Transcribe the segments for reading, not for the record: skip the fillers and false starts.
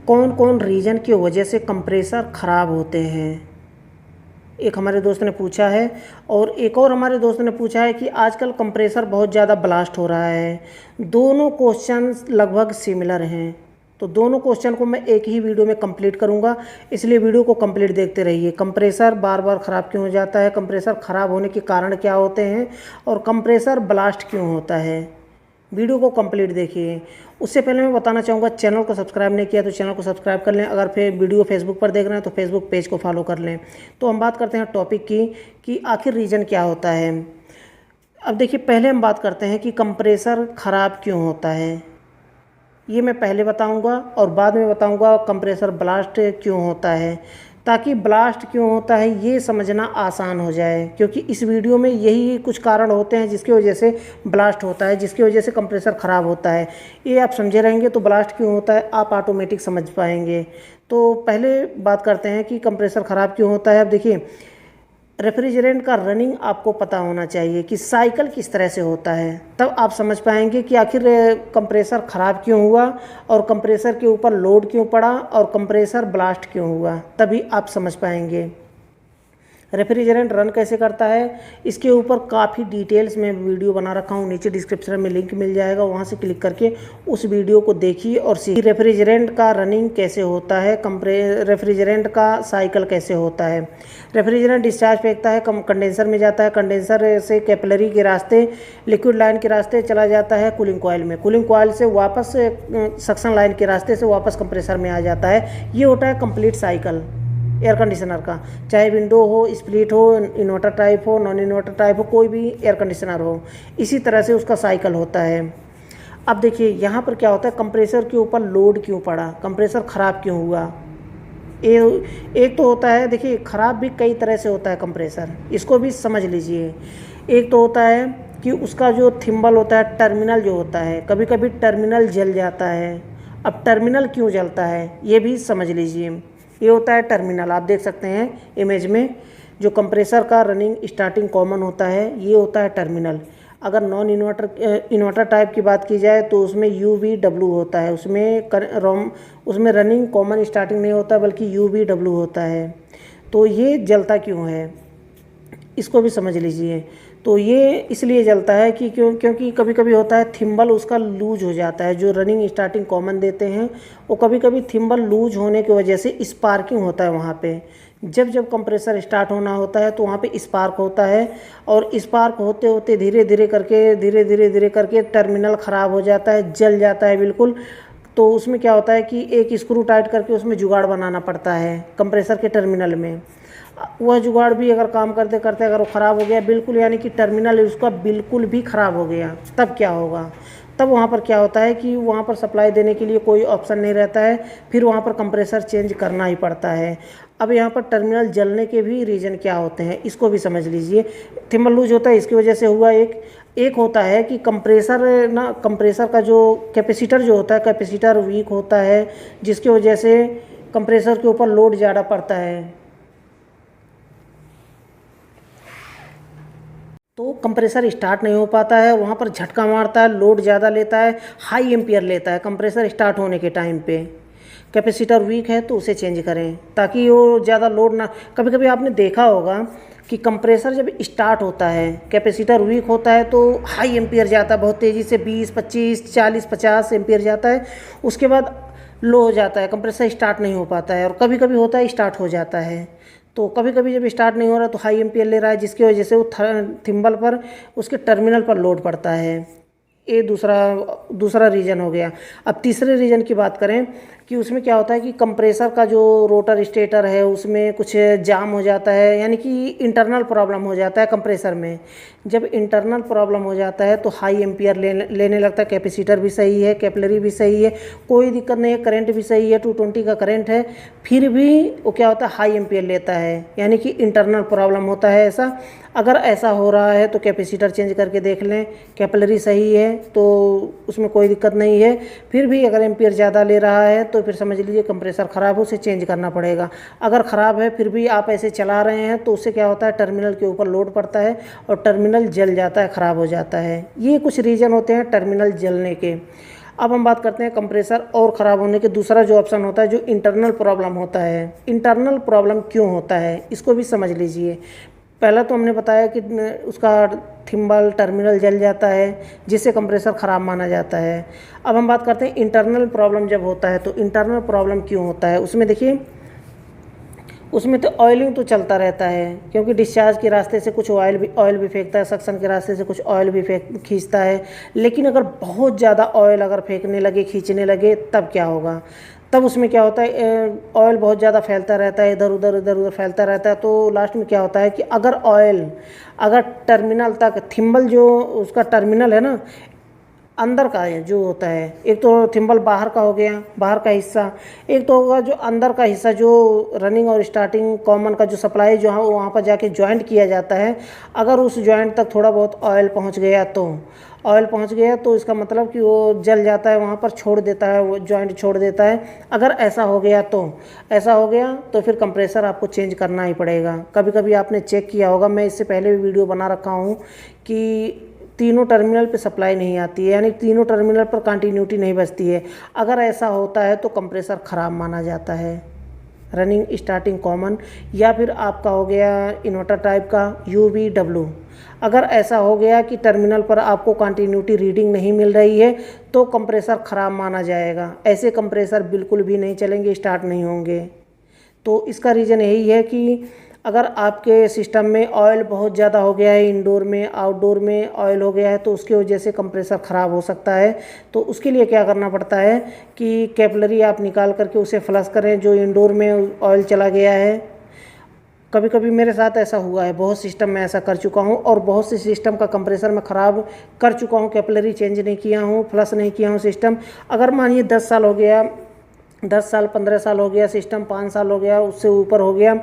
कौन कौन रीज़न की वजह से कंप्रेसर ख़राब होते हैं, एक हमारे दोस्त ने पूछा है। और एक और हमारे दोस्त ने पूछा है कि आजकल कंप्रेसर बहुत ज़्यादा ब्लास्ट हो रहा है। दोनों क्वेश्चन लगभग सिमिलर हैं, तो दोनों क्वेश्चन को मैं एक ही वीडियो में कंप्लीट करूंगा, इसलिए वीडियो को कंप्लीट देखते रहिए। कंप्रेसर बार बार ख़राब क्यों हो जाता है, कंप्रेसर ख़राब होने के कारण क्या होते हैं, और कंप्रेसर ब्लास्ट क्यों होता है, वीडियो को कंप्लीट देखिए। उससे पहले मैं बताना चाहूँगा, चैनल को सब्सक्राइब नहीं किया तो चैनल को सब्सक्राइब कर लें। अगर फिर वीडियो फेसबुक पर देख रहे हैं तो फेसबुक पेज को फॉलो कर लें। तो हम बात करते हैं टॉपिक की कि आखिर रीज़न क्या होता है। अब देखिए, पहले हम बात करते हैं कि कंप्रेसर ख़राब क्यों होता है, ये मैं पहले बताऊंगा और बाद में बताऊंगा कंप्रेसर ब्लास्ट क्यों होता है, ताकि ब्लास्ट क्यों होता है ये समझना आसान हो जाए, क्योंकि इस वीडियो में यही कुछ कारण होते हैं जिसकी वजह से ब्लास्ट होता है, जिसकी वजह से कंप्रेसर ख़राब होता है। ये आप समझे रहेंगे तो ब्लास्ट क्यों होता है आप ऑटोमेटिक समझ पाएंगे। तो पहले बात करते हैं कि कंप्रेसर ख़राब क्यों होता है। अब देखिए, रेफ्रिजरेंट का रनिंग आपको पता होना चाहिए कि साइकिल किस तरह से होता है, तब आप समझ पाएंगे कि आखिर कंप्रेसर ख़राब क्यों हुआ और कंप्रेसर के ऊपर लोड क्यों पड़ा और कंप्रेसर ब्लास्ट क्यों हुआ, तभी आप समझ पाएंगे। रेफ्रिजरेंट रन कैसे करता है, इसके ऊपर काफ़ी डिटेल्स में वीडियो बना रखा हूँ, नीचे डिस्क्रिप्शन में लिंक मिल जाएगा, वहाँ से क्लिक करके उस वीडियो को देखिए और सीखिए रेफ्रिजरेंट का रनिंग कैसे होता है, रेफ्रिजरेंट का साइकिल कैसे होता है। रेफ्रिजरेंट डिस्चार्ज फेंकता है, कंडेंसर में जाता है, कंडेंसर से कैपिलरी के रास्ते, लिक्विड लाइन के रास्ते चला जाता है कूलिंग कॉयल में, कूलिंग कॉयल से वापस सक्शन लाइन के रास्ते से वापस कंप्रेसर में आ जाता है। ये होता है कंप्लीट साइकिल एयर कंडीशनर का, चाहे विंडो हो, स्प्लिट हो, इन्वर्टर टाइप हो, नॉन इन्वर्टर टाइप हो, कोई भी एयर कंडीशनर हो, इसी तरह से उसका साइकिल होता है। अब देखिए यहाँ पर क्या होता है, कंप्रेसर के ऊपर लोड क्यों पड़ा, कंप्रेसर ख़राब क्यों हुआ। एक तो होता है, देखिए ख़राब भी कई तरह से होता है कंप्रेसर, इसको भी समझ लीजिए। एक तो होता है कि उसका जो थिम्बल होता है, टर्मिनल जो होता है, कभी कभी टर्मिनल जल जाता है। अब टर्मिनल क्यों जलता है ये भी समझ लीजिए। ये होता है टर्मिनल, आप देख सकते हैं इमेज में, जो कंप्रेसर का रनिंग स्टार्टिंग कॉमन होता है ये होता है टर्मिनल। अगर नॉन इन्वर्टर टाइप की बात की जाए तो उसमें UVW होता है, उसमें रनिंग कॉमन स्टार्टिंग नहीं होता बल्कि UVW होता है। तो ये जलता क्यों है इसको भी समझ लीजिए। तो ये इसलिए जलता है कि क्योंकि कभी कभी होता है थिम्बल उसका लूज हो जाता है, जो रनिंग स्टार्टिंग कॉमन देते हैं वो कभी कभी थिम्बल लूज होने की वजह से स्पार्किंग होता है वहाँ पे। जब कंप्रेसर स्टार्ट होना होता है तो वहाँ पे स्पार्क होता है, और स्पार्क होते होते धीरे धीरे करके टर्मिनल ख़राब हो जाता है, जल जाता है बिल्कुल। तो उसमें क्या होता है कि एक स्क्रू टाइट करके उसमें जुगाड़ बनाना पड़ता है कंप्रेसर के टर्मिनल में। वह जुगाड़ भी अगर काम करते करते अगर वो ख़राब हो गया बिल्कुल, यानी कि टर्मिनल उसका बिल्कुल भी ख़राब हो गया, तब क्या होगा, तब वहाँ पर क्या होता है कि वहाँ पर सप्लाई देने के लिए कोई ऑप्शन नहीं रहता है, फिर वहाँ पर कंप्रेसर चेंज करना ही पड़ता है। अब यहाँ पर टर्मिनल जलने के भी रीज़न क्या होते हैं इसको भी समझ लीजिए। थिम्बल लूज होता है इसकी वजह से हुआ, एक होता है कि कंप्रेसर का जो कैपेसिटर जो होता है, कैपेसिटर वीक होता है, जिसकी वजह से कंप्रेसर के ऊपर लोड ज़्यादा पड़ता है, तो कंप्रेसर स्टार्ट नहीं हो पाता है, वहाँ पर झटका मारता है, लोड ज़्यादा लेता है, हाई एम्पियर लेता है कंप्रेसर स्टार्ट होने के टाइम पे। कैपेसिटर वीक है तो उसे चेंज करें ताकि वो ज़्यादा लोड ना। कभी कभी आपने देखा होगा कि कंप्रेसर जब स्टार्ट होता है, कैपेसिटर वीक होता है तो हाई एम्पियर जाता है बहुत तेज़ी से, 20, 25, 40, 50 एम्पियर जाता है, उसके बाद लो हो जाता है, कंप्रेसर स्टार्ट नहीं हो पाता है। और कभी कभी होता है स्टार्ट हो जाता है, तो कभी कभी जब स्टार्ट नहीं हो रहा तो हाई एम्पियर ले रहा है, जिसकी वजह से वो थिम्बल पर उसके टर्मिनल पर लोड पड़ता है। ये दूसरा रीज़न हो गया। अब तीसरे रीज़न की बात करें कि उसमें क्या होता है कि कंप्रेसर का जो रोटर स्टेटर है उसमें कुछ जाम हो जाता है, यानी कि इंटरनल प्रॉब्लम हो जाता है कंप्रेसर में। जब इंटरनल प्रॉब्लम हो जाता है तो हाई एम्पियर लेने लगता है, कैपेसिटर भी सही है, कैपिलरी भी सही है, कोई दिक्कत नहीं है, करंट भी सही है, 220 का करंट है, फिर भी वो क्या होता है हाई एम्पियर लेता है, यानी कि इंटरनल प्रॉब्लम होता है ऐसा। अगर ऐसा हो रहा है तो कैपेसिटर चेंज करके देख लें, कैपिलरी सही है तो उसमें कोई दिक्कत नहीं है, फिर भी अगर एम्पियर ज़्यादा ले रहा है तो फिर समझ लीजिए कंप्रेसर ख़राब है, उसे चेंज करना पड़ेगा। अगर ख़राब है फिर भी आप ऐसे चला रहे हैं तो उससे क्या होता है टर्मिनल के ऊपर लोड पड़ता है और टर्मिनल जल जाता है, ख़राब हो जाता है। ये कुछ रीज़न होते हैं टर्मिनल जलने के। अब हम बात करते हैं कंप्रेसर और ख़राब होने के दूसरा जो ऑप्शन होता है, जो इंटरनल प्रॉब्लम होता है। इंटरनल प्रॉब्लम क्यों होता है इसको भी समझ लीजिए। पहला तो हमने बताया कि उसका थिम्बल टर्मिनल जल जाता है, जिससे कंप्रेसर ख़राब माना जाता है। अब हम बात करते हैं इंटरनल प्रॉब्लम जब होता है तो इंटरनल प्रॉब्लम क्यों होता है। उसमें देखिए, उसमें तो ऑयलिंग तो चलता रहता है, क्योंकि डिस्चार्ज के रास्ते से कुछ ऑयल भी फेंकता है, सक्शन के रास्ते से कुछ ऑयल भी खींचता है। लेकिन अगर बहुत ज़्यादा ऑयल अगर फेंकने लगे, खींचने लगे, तब क्या होगा। तब उसमें क्या होता है, ऑयल बहुत ज़्यादा फैलता रहता है, इधर उधर फैलता रहता है। तो लास्ट में क्या होता है कि अगर टर्मिनल तक थिम्बल जो उसका टर्मिनल है ना, अंदर का है जो होता है, एक तो थिम्बल बाहर का हो गया, बाहर का हिस्सा, एक तो होगा जो अंदर का हिस्सा जो रनिंग और स्टार्टिंग कॉमन का जो सप्लाई जो है वहाँ पर जाके जॉइंट किया जाता है। अगर उस जॉइंट तक थोड़ा बहुत ऑयल पहुँच गया तो इसका मतलब कि वो जल जाता है, वहाँ पर छोड़ देता है, वो जॉइंट छोड़ देता है। अगर ऐसा हो गया तो फिर कंप्रेसर आपको चेंज करना ही पड़ेगा। कभी कभी आपने चेक किया होगा, मैं इससे पहले भी वीडियो बना रखा हूँ कि तीनों टर्मिनल पे सप्लाई नहीं आती है, यानी तीनों टर्मिनल पर कंटिन्यूटी नहीं बचती है। अगर ऐसा होता है तो कंप्रेसर ख़राब माना जाता है, रनिंग स्टार्टिंग कॉमन, या फिर आपका हो गया इन्वर्टर टाइप का UVW। अगर ऐसा हो गया कि टर्मिनल पर आपको कंटिन्यूटी रीडिंग नहीं मिल रही है तो कंप्रेसर ख़राब माना जाएगा। ऐसे कंप्रेसर बिल्कुल भी नहीं चलेंगे, स्टार्ट नहीं होंगे। तो इसका रीज़न यही है कि अगर आपके सिस्टम में ऑयल बहुत ज़्यादा हो गया है, इंडोर में आउटडोर में ऑयल हो गया है, तो उसकी वजह से कंप्रेसर ख़राब हो सकता है। तो उसके लिए क्या करना पड़ता है कि कैपिलरी आप निकाल करके उसे फ्लश करें जो इंडोर में ऑयल चला गया है। कभी कभी मेरे साथ ऐसा हुआ है, बहुत सिस्टम में ऐसा कर चुका हूँ, और बहुत से सिस्टम का कंप्रेसर मैं ख़राब कर चुका हूँ, कैपिलरी चेंज नहीं किया हूँ, फ्लश नहीं किया हूँ सिस्टम। अगर मानिए 10 साल हो गया, 10 साल 15 साल हो गया सिस्टम, 5 साल हो गया, उससे ऊपर हो गया,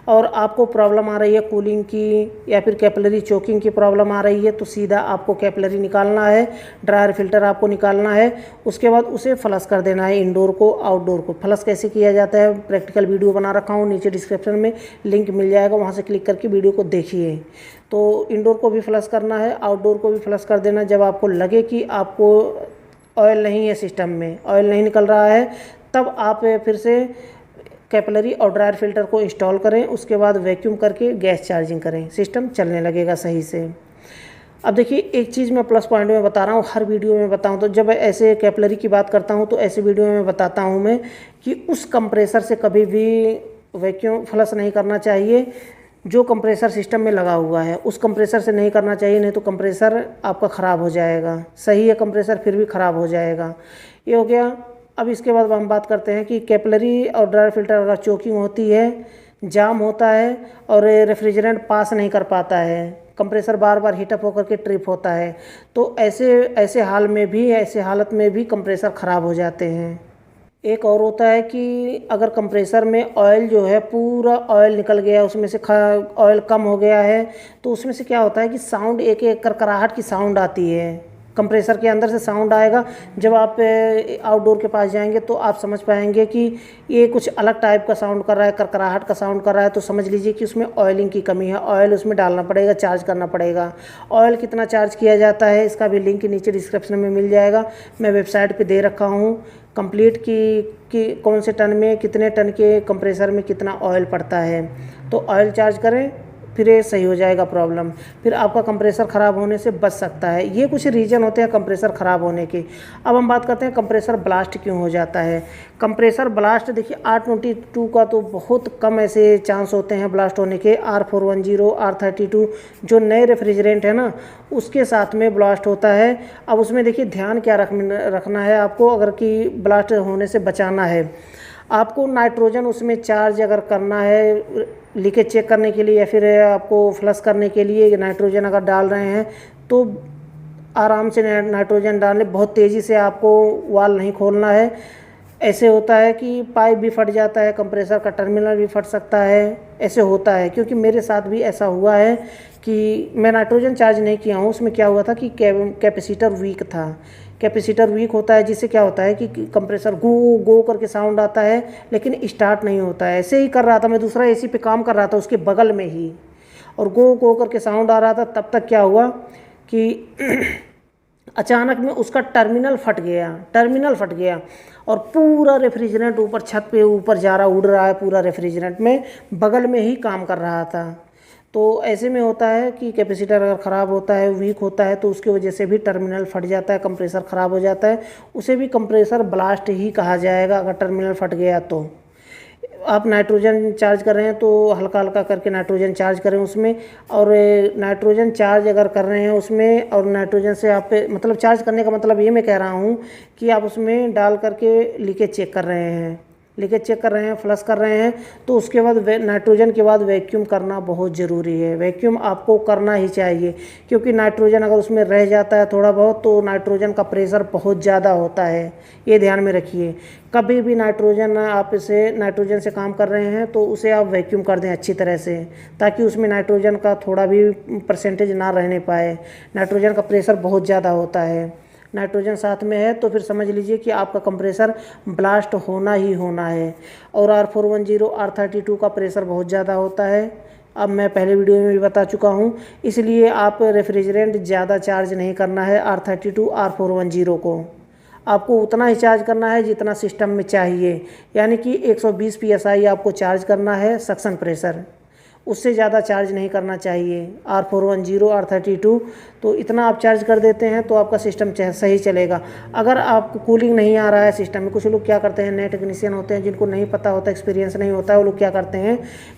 और आपको प्रॉब्लम आ रही है कूलिंग की या फिर कैपिलरी चोकिंग की प्रॉब्लम आ रही है, तो सीधा आपको कैपिलरी निकालना है, ड्रायर फिल्टर आपको निकालना है। उसके बाद उसे फ्लश कर देना है, इंडोर को आउटडोर को। फ्लश कैसे किया जाता है प्रैक्टिकल वीडियो बना रखा हूँ, नीचे डिस्क्रिप्शन में लिंक मिल जाएगा, वहाँ से क्लिक करके वीडियो को देखिए। तो इंडोर को भी फ्लश करना है, आउटडोर को भी फ्लश कर देना। जब आपको लगे कि आपको ऑयल नहीं है, सिस्टम में ऑयल नहीं निकल रहा है, तब आप फिर से कैपिलरी और ड्रायर फिल्टर को इंस्टॉल करें। उसके बाद वैक्यूम करके गैस चार्जिंग करें, सिस्टम चलने लगेगा सही से। अब देखिए, एक चीज़ मैं प्लस पॉइंट में बता रहा हूँ, हर वीडियो में बताऊँ तो जब ऐसे कैपिलरी की बात करता हूँ तो ऐसे वीडियो में बताता हूँ मैं कि उस कंप्रेसर से कभी भी वैक्यूम फ्लश नहीं करना चाहिए। जो कंप्रेसर सिस्टम में लगा हुआ है उस कंप्रेसर से नहीं करना चाहिए, नहीं तो कंप्रेसर आपका ख़राब हो जाएगा। सही है कंप्रेसर, फिर भी ख़राब हो जाएगा। ये हो गया। अब इसके बाद हम बात करते हैं कि कैपिलरी और ड्रायर फिल्टर अगर चोकिंग होती है, जाम होता है और रेफ्रिजरेंट पास नहीं कर पाता है, कंप्रेसर बार बार हीटअप होकर के ट्रिप होता है, तो ऐसे हालत में भी कंप्रेसर ख़राब हो जाते हैं। एक और होता है कि अगर कंप्रेसर में ऑयल जो है पूरा ऑयल निकल गया, उसमें से ऑयल कम हो गया है, तो उसमें से क्या होता है कि साउंड एक करकराहट की साउंड आती है, कंप्रेसर के अंदर से साउंड आएगा। जब आप आउटडोर के पास जाएंगे तो आप समझ पाएंगे कि ये कुछ अलग टाइप का साउंड कर रहा है, करकराहट का साउंड कर रहा है, तो समझ लीजिए कि उसमें ऑयलिंग की कमी है। ऑयल उसमें डालना पड़ेगा, चार्ज करना पड़ेगा। ऑयल कितना चार्ज किया जाता है इसका भी लिंक नीचे डिस्क्रिप्शन में मिल जाएगा, मैं वेबसाइट पर दे रखा हूँ कंप्लीट कि कौन से टन में, कितने टन के कंप्रेसर में कितना ऑयल पड़ता है। तो ऑयल चार्ज करें, फिर ये सही हो जाएगा प्रॉब्लम, फिर आपका कंप्रेसर ख़राब होने से बच सकता है। ये कुछ रीज़न होते हैं कंप्रेसर ख़राब होने के। अब हम बात करते हैं कंप्रेसर ब्लास्ट क्यों हो जाता है। कंप्रेसर ब्लास्ट देखिए, R22 का तो बहुत कम ऐसे चांस होते हैं ब्लास्ट होने के। R410, R32 जो नए रेफ्रिजरेंट है ना, उसके साथ में ब्लास्ट होता है। अब उसमें देखिए ध्यान क्या रखना है आपको, अगर कि ब्लास्ट होने से बचाना है, आपको नाइट्रोजन उसमें चार्ज अगर करना है लीकेज चेक करने के लिए, या फिर आपको फ्लश करने के लिए नाइट्रोजन अगर डाल रहे हैं तो आराम से नाइट्रोजन डालें, बहुत तेज़ी से आपको वाल नहीं खोलना है। ऐसे होता है कि पाइप भी फट जाता है, कंप्रेसर का टर्मिनल भी फट सकता है, ऐसे होता है। क्योंकि मेरे साथ भी ऐसा हुआ है कि मैं नाइट्रोजन चार्ज नहीं किया हूँ, उसमें क्या हुआ था कि कैपेसिटर वीक था। कैपेसिटर वीक होता है जिससे क्या होता है कि कंप्रेसर गो गो करके साउंड आता है, लेकिन स्टार्ट नहीं होता है। ऐसे ही कर रहा था मैं, दूसरा एसी पे काम कर रहा था उसके बगल में ही, और गो गो करके साउंड आ रहा था। तब तक क्या हुआ कि अचानक में उसका टर्मिनल फट गया और पूरा रेफ्रिजरेंट ऊपर छत पे ऊपर जा रहा, उड़ रहा है पूरा रेफ्रिजरेंट में, बगल में ही काम कर रहा था। तो ऐसे में होता है कि कैपेसिटर अगर ख़राब होता है, वीक होता है, तो उसकी वजह से भी टर्मिनल फट जाता है, कंप्रेसर ख़राब हो जाता है। उसे भी कंप्रेसर ब्लास्ट ही कहा जाएगा अगर टर्मिनल फट गया तो। आप नाइट्रोजन चार्ज कर रहे हैं तो हल्का हल्का करके नाइट्रोजन चार्ज करें उसमें, और नाइट्रोजन चार्ज अगर कर रहे हैं उसमें, और नाइट्रोजन से आप मतलब चार्ज करने का मतलब ये मैं कह रहा हूँ कि आप उसमें डाल करके लीकेज चेक कर रहे हैं, फ्लश कर रहे हैं, तो उसके बाद नाइट्रोजन के बाद वैक्यूम करना बहुत ज़रूरी है। वैक्यूम आपको करना ही चाहिए, क्योंकि नाइट्रोजन अगर उसमें रह जाता है थोड़ा बहुत तो नाइट्रोजन का प्रेशर बहुत ज़्यादा होता है, ये ध्यान में रखिए। कभी भी नाइट्रोजन से काम कर रहे हैं तो उसे आप वैक्यूम कर दें अच्छी तरह से, ताकि उसमें नाइट्रोजन का थोड़ा भी परसेंटेज ना रहने पाए। नाइट्रोजन का प्रेशर बहुत ज़्यादा होता है, नाइट्रोजन साथ में है तो फिर समझ लीजिए कि आपका कंप्रेसर ब्लास्ट होना ही होना है। और R410 R32 का प्रेशर बहुत ज़्यादा होता है, अब मैं पहले वीडियो में भी बता चुका हूँ। इसलिए आप रेफ्रिजरेंट ज़्यादा चार्ज नहीं करना है R32 R410 को, आपको उतना ही चार्ज करना है जितना सिस्टम में चाहिए, यानी कि 120 PSI आपको चार्ज करना है सक्शन प्रेशर, उससे ज़्यादा चार्ज नहीं करना चाहिए। R410 R32 तो इतना आप चार्ज कर देते हैं तो आपका सिस्टम सही चलेगा। अगर आपको कूलिंग नहीं आ रहा है सिस्टम में, कुछ लोग क्या करते हैं, नए टेक्नीशियन होते हैं जिनको नहीं पता होता, एक्सपीरियंस नहीं होता है, वो लोग क्या करते हैं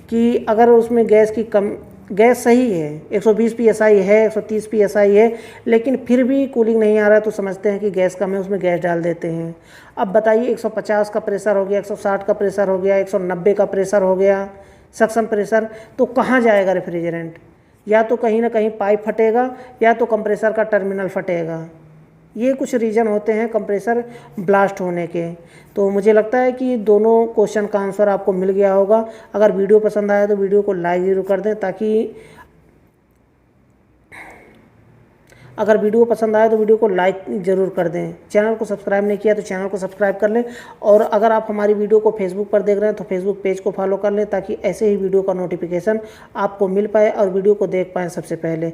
कि अगर उसमें गैस सही है, 120 PSI है, 130 PSI है, लेकिन फिर भी कूलिंग नहीं आ रहा है तो समझते हैं कि गैस कम है, उसमें गैस डाल देते हैं। अब बताइए 150 का प्रेशर हो गया, 160 का प्रेशर हो गया, 190 का प्रेशर हो गया सक्शन प्रेशर, तो कहाँ जाएगा रेफ्रिजरेंट? या तो कहीं ना कहीं पाइप फटेगा या तो कंप्रेसर का टर्मिनल फटेगा। ये कुछ रीज़न होते हैं कंप्रेसर ब्लास्ट होने के। तो मुझे लगता है कि दोनों क्वेश्चन का आंसर आपको मिल गया होगा। अगर वीडियो पसंद आया तो वीडियो को लाइक ज़रूर कर दें, ताकि अगर वीडियो पसंद आए तो वीडियो को लाइक ज़रूर कर दें। चैनल को सब्सक्राइब नहीं किया तो चैनल को सब्सक्राइब कर लें, और अगर आप हमारी वीडियो को फेसबुक पर देख रहे हैं तो फेसबुक पेज को फॉलो कर लें, ताकि ऐसे ही वीडियो का नोटिफिकेशन आपको मिल पाए और वीडियो को देख पाएँ सबसे पहले।